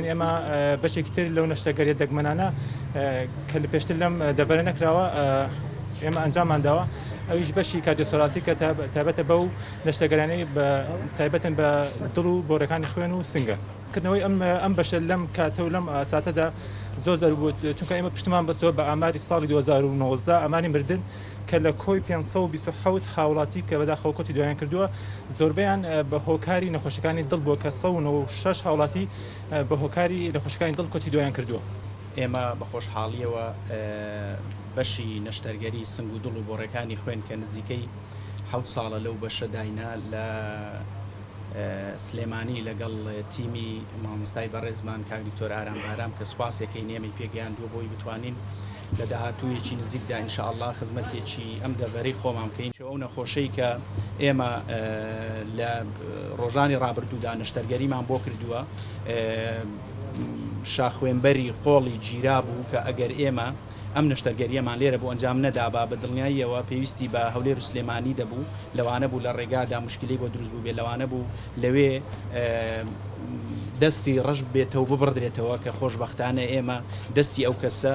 ئێمە بەشێکی تر لەو نەشتەگەریە دەگمەنانە کە لە پێشتر لەم دەبەرە نەکراوە ئێمە ئەنجامان داوە ئەویش بەشی کاردیۆسۆراسی کە تایبەتە بەو نەشتەگەرانەی تایبەتن بە دڵ و بۆرەکانی خوێن و سنگە کردنەوەی ئەم بەشە لەم کاتە و لەم ساتەدا زۆر زەر بوو چونکە ئێمە پشتمان بەستەوە بە ئاماری ساڵی 2019 ئەمانی مردن کە لە کۆی 527 هاوڵاتی کە بەداخەوە کۆچی دوایان کردووە زۆربیان بە هۆکاری نەخۆشەکانی دڵ بووە کە 106 هاوڵاتی بە هۆکاری نەخۆشەکانی دڵ کۆچی دوایان کردووە. ئێمە بە خۆشحاڵیەوە بەشی نەشتەرگەری سنگ و دڵ و بۆڕەکانی خوێن کە نزیکەی 7 ساڵە لەو بەشە داینا لە سلێمانی لەگەڵ تیمی مامۆستای بەڕێزمان کاک دکتۆر ئارام بارام کە سوپاسێکی نێمەی پێگەیاندووە بۆی بتوانین لە داهاتوویەکی نزیکدا ئینشاءالله خزمەتێکی ئەم دەڤەرەی خۆمان بکەین ئەو نەخۆشەی کە ئێمە لە ڕۆژانی ڕابردوودا نەشتەرگەریمان بۆ کردووە شاخوێنبەری قۆڵی گیرا بوو کە ئەگەر ئێمە ئەم نەشتەرگەریەمان لێرە بۆ ئەنجام نەدابا بە دڵنیاییەوە پێویستی بە هەولێر و سلێمانی دەبوو لەوانە بوو لە ڕێگادا مشکلی بۆ دروست بوو بێ لەوانە بوو لەوێ دەستی ڕەش بێتەوە ببڕدرێتەوە کە خۆشبەختانە ئێمە دەستی ئەو کەسە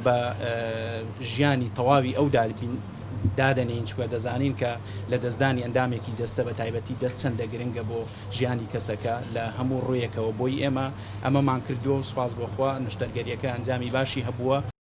بە ژیانی تەواوی ئەو دادەنین چوە دەزانین کە لە دەستدانی ئەندامێکی جەستە بە تایبەتی دەست چەندە گرنگە بۆ ژیانی کەسەکە لە هەموو ڕوویەکەوە بۆی ئێمە ئەمەمان کردووە و سوپاس بۆخوا نەشتەرگەریەکە ئەنجامی باشی هەبووە.